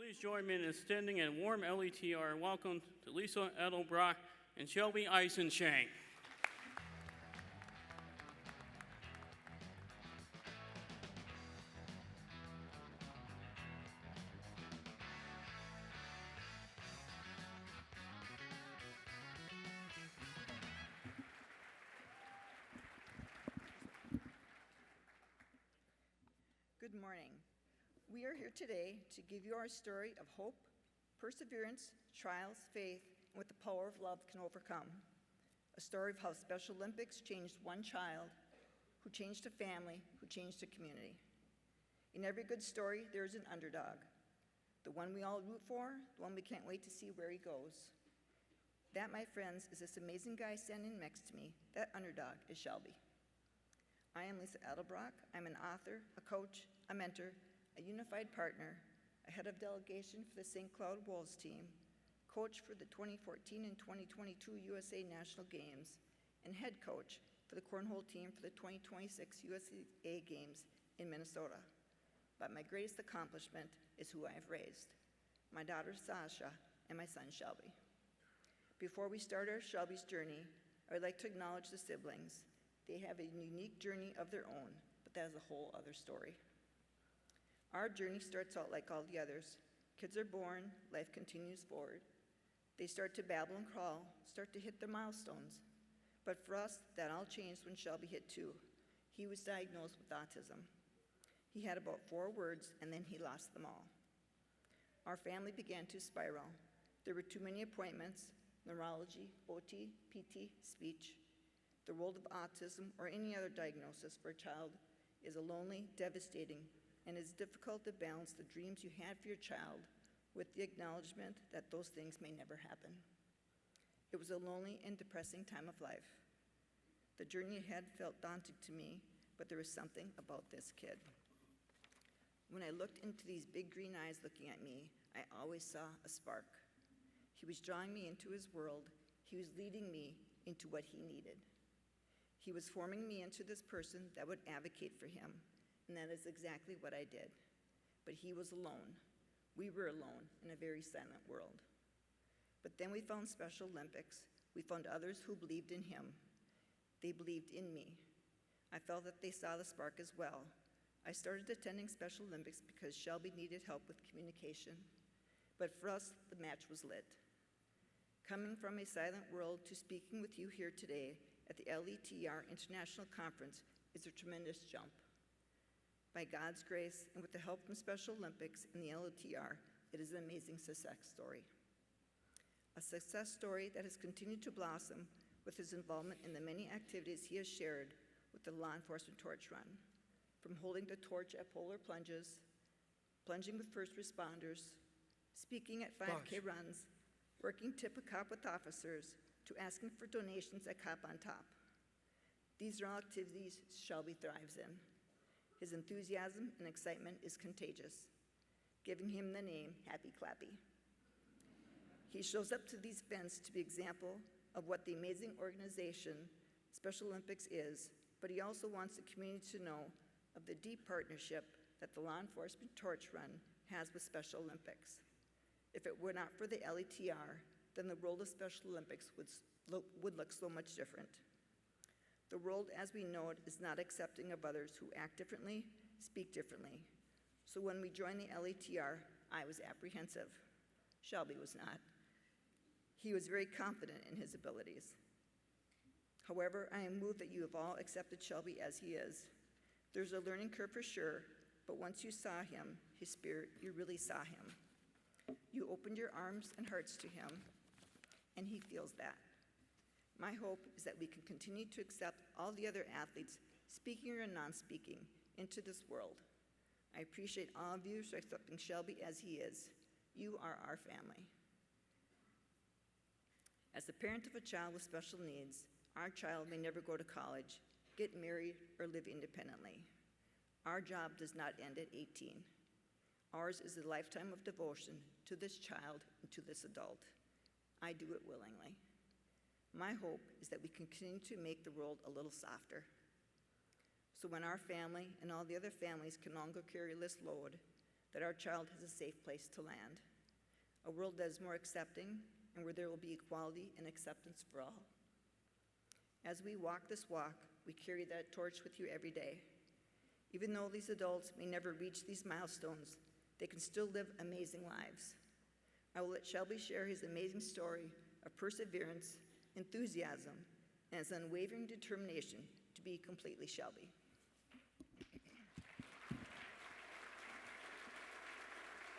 Please join me in extending a warm LETR welcome to Lisa Edelbrock and Shelby Eisenschenck. Good morning. We are here today to give you our story of hope, perseverance, trials, faith, and what the power of love can overcome. A story of how Special Olympics changed one child, who changed a family, who changed a community. In every good story, there is an underdog. The one we all root for, the one we can't wait to see where he goes. That, my friends, is this amazing guy standing next to me. That underdog is Shelby. I am Lisa Edelbrock. I'm an author, a coach, a mentor, a unified partner, a head of delegation for the St. Cloud Wolves team, coach for the 2014 and 2022 USA National Games, and head coach for the cornhole team for the 2026 USA Games in Minnesota. But my greatest accomplishment is who I have raised, my daughter Sasha and my son Shelby. Before we start our Shelby's journey, I would like to acknowledge the siblings. They have a unique journey of their own, but that is a whole other story. Our journey starts out like all the others. Kids are born, life continues forward. They start to babble and crawl, start to hit their milestones. But for us, that all changed when Shelby hit 2. He was diagnosed with autism. He had about 4 words, and then he lost them all. Our family began to spiral. There were too many appointments, neurology, OT, PT, speech. The world of autism or any other diagnosis for a child is a lonely, devastating, and it's difficult to balance the dreams you had for your child with the acknowledgement that those things may never happen. It was a lonely and depressing time of life. The journey ahead felt daunting to me, but there was something about this kid. When I looked into these big green eyes looking at me, I always saw a spark. He was drawing me into his world. He was leading me into what he needed. He was forming me into this person that would advocate for him, and that is exactly what I did. But he was alone. We were alone in a very silent world. But then we found Special Olympics. We found others who believed in him. They believed in me. I felt that they saw the spark as well. I started attending Special Olympics because Shelby needed help with communication. But for us, the match was lit. Coming from a silent world to speaking with you here today at the LETR International Conference is a tremendous jump. By God's grace and with the help from Special Olympics and the LETR, it is an amazing success story. A success story that has continued to blossom with his involvement in the many activities he has shared with the law enforcement torch run, from holding the torch at polar plunges, plunging with first responders, speaking at 5K runs, working tip a cop with officers, to asking for donations at Cop on Top. These are all activities Shelby thrives in. His enthusiasm and excitement is contagious, giving him the name Happy Clappy. He shows up to these events to be an example of what the amazing organization Special Olympics is, but he also wants the community to know of the deep partnership that the law enforcement torch run has with Special Olympics. If it were not for the LETR, then the world of Special Olympics would look so much different. The world as we know it is not accepting of others who act differently, speak differently. So when we joined the LETR, I was apprehensive. Shelby was not. He was very confident in his abilities. However, I am moved that you have all accepted Shelby as he is. There's a learning curve for sure, but once you saw him, his spirit, you really saw him. You opened your arms and hearts to him, and he feels that. My hope is that we can continue to accept all the other athletes, speaking or non-speaking, into this world. I appreciate all of you for accepting Shelby as he is. You are our family. As the parent of a child with special needs, our child may never go to college, get married, or live independently. Our job does not end at 18. Ours is a lifetime of devotion to this child and to this adult. I do it willingly. My hope is that we continue to make the world a little softer. So when our family and all the other families can no longer carry this load, that our child has a safe place to land, a world that is more accepting and where there will be equality and acceptance for all. As we walk this walk, we carry that torch with you every day. Even though these adults may never reach these milestones, they can still live amazing lives. I will let Shelby share his amazing story of perseverance, enthusiasm, and his unwavering determination to be completely Shelby.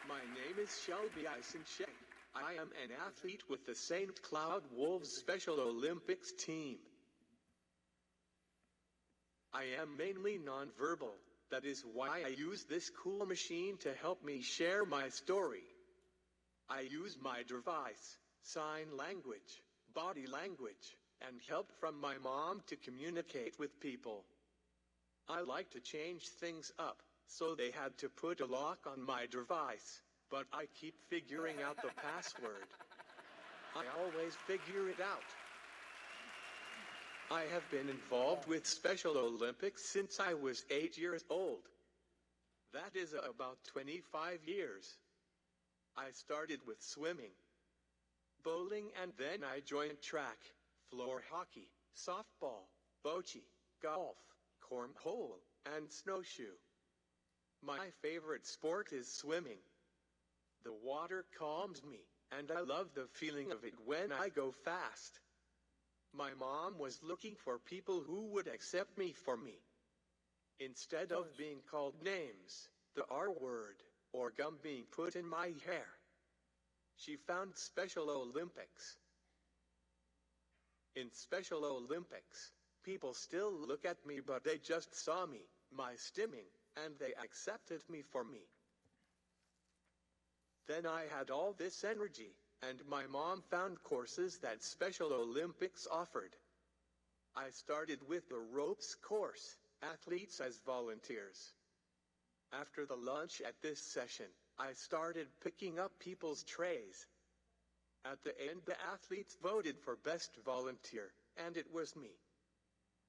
My name is Shelby Eisenschenck. I am an athlete with the St. Cloud Wolves Special Olympics team. I am mainly nonverbal. That is why I use this cool machine to help me share my story. I use my device, sign language, body language, and help from my mom to communicate with people. I like to change things up, so they had to put a lock on my device, but I keep figuring out the password. I always figure it out. I have been involved with Special Olympics since I was 8 years old. That is about 25 years. I started with swimming, bowling, and then I joined track, floor hockey, softball, bocce, golf, cornhole, and snowshoe. My favorite sport is swimming. The water calms me, and I love the feeling of it when I go fast. My mom was looking for people who would accept me for me. Instead of being called names, the R word, or gum being put in my hair, she found Special Olympics. In Special Olympics, people still look at me, but they just saw me, my stimming, and they accepted me for me. Then I had all this energy, and my mom found courses that Special Olympics offered. I started with the ropes course, athletes as volunteers. After the lunch at this session, I started picking up people's trays. At the end, the athletes voted for best volunteer, and it was me.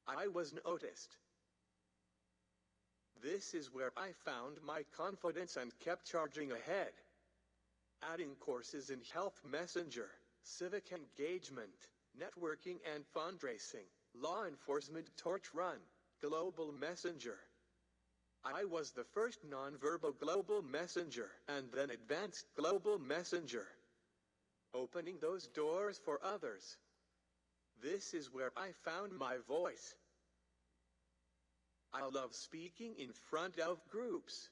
I was noticed. This is where I found my confidence and kept charging ahead. Adding courses in health messenger, civic engagement, networking and fundraising, law enforcement torch run, global messenger. I was the first nonverbal global messenger and then advanced global messenger. Opening those doors for others. This is where I found my voice. I love speaking in front of groups.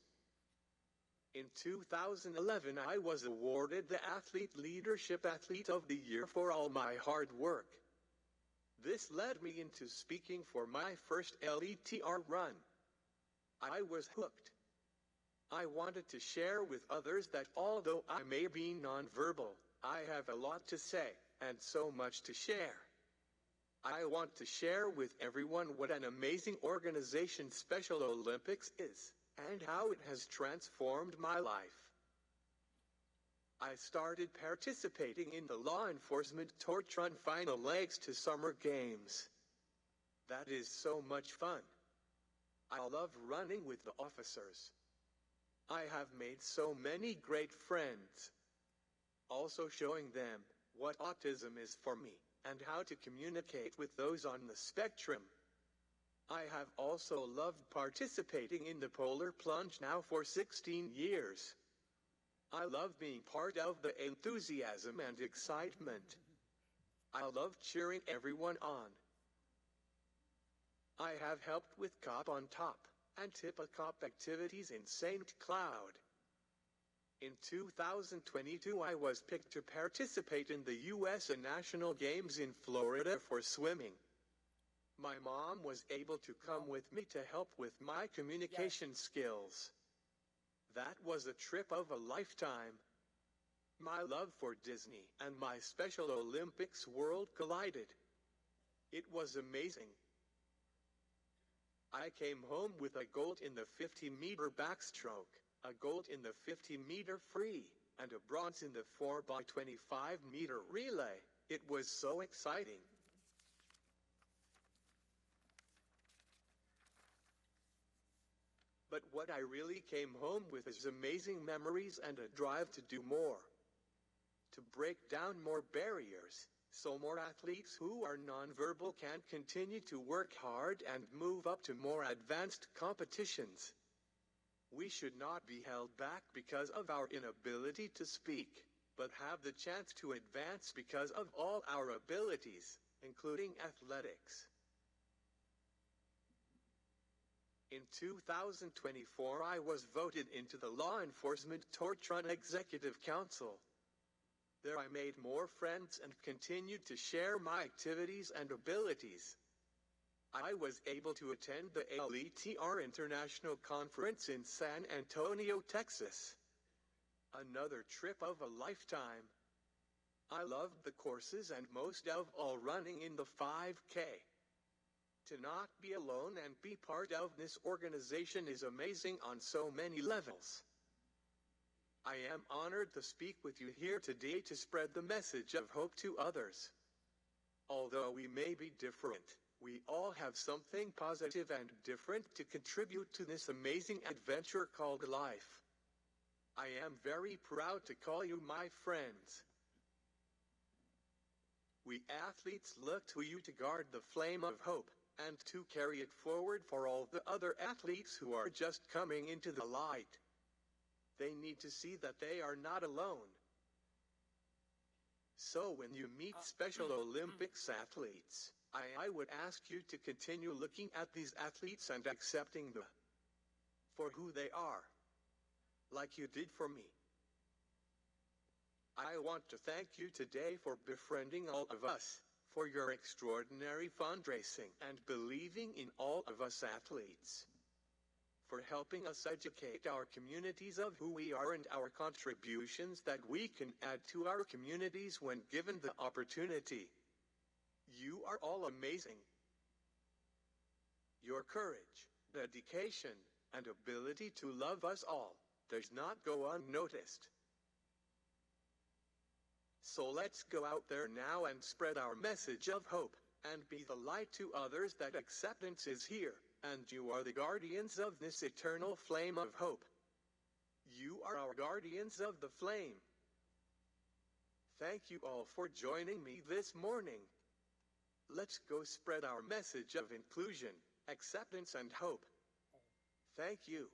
In 2011, I was awarded the Athlete Leadership Athlete of the Year for all my hard work. This led me into speaking for my first LETR run. I was hooked. I wanted to share with others that although I may be nonverbal, I have a lot to say, and so much to share. I want to share with everyone what an amazing organization Special Olympics is, and how it has transformed my life. I started participating in the law enforcement torch run final legs to summer games. That is so much fun. I love running with the officers. I have made so many great friends. Also showing them what autism is for me, and how to communicate with those on the spectrum. I have also loved participating in the polar plunge now for 16 years. I love being part of the enthusiasm and excitement. I love cheering everyone on. I have helped with Cop on Top and Tip a Cop activities in St. Cloud. In 2022, I was picked to participate in the U.S. National Games in Florida for swimming. My mom was able to come with me to help with my communication skills. That was a trip of a lifetime. My love for Disney and my Special Olympics world collided. It was amazing. I came home with a gold in the 50-meter backstroke, a gold in the 50-meter free, and a bronze in the 4x25-meter relay. It was so exciting. But what I really came home with is amazing memories and a drive to do more. To break down more barriers, so more athletes who are nonverbal can continue to work hard and move up to more advanced competitions. We should not be held back because of our inability to speak, but have the chance to advance because of all our abilities, including athletics. In 2024, I was voted into the Law Enforcement Tort Run Executive Council. There I made more friends and continued to share my activities and abilities. I was able to attend the LETR International Conference in San Antonio, Texas. Another trip of a lifetime. I loved the courses and most of all running in the 5K. To not be alone and be part of this organization is amazing on so many levels. I am honored to speak with you here today to spread the message of hope to others. Although we may be different, we all have something positive and different to contribute to this amazing adventure called life. I am very proud to call you my friends. We athletes look to you to guard the flame of hope, and to carry it forward for all the other athletes who are just coming into the light. They need to see that they are not alone. So when you meet Special Olympics athletes, I would ask you to continue looking at these athletes and accepting them for who they are, like you did for me. I want to thank you today for befriending all of us, for your extraordinary fundraising and believing in all of us athletes, for helping us educate our communities of who we are and our contributions that we can add to our communities when given the opportunity. You are all amazing. Your courage, dedication, and ability to love us all does not go unnoticed. So let's go out there now and spread our message of hope, and be the light to others that acceptance is here, and you are the guardians of this eternal flame of hope. You are our guardians of the flame. Thank you all for joining me this morning. Let's go spread our message of inclusion, acceptance and hope. Thank you.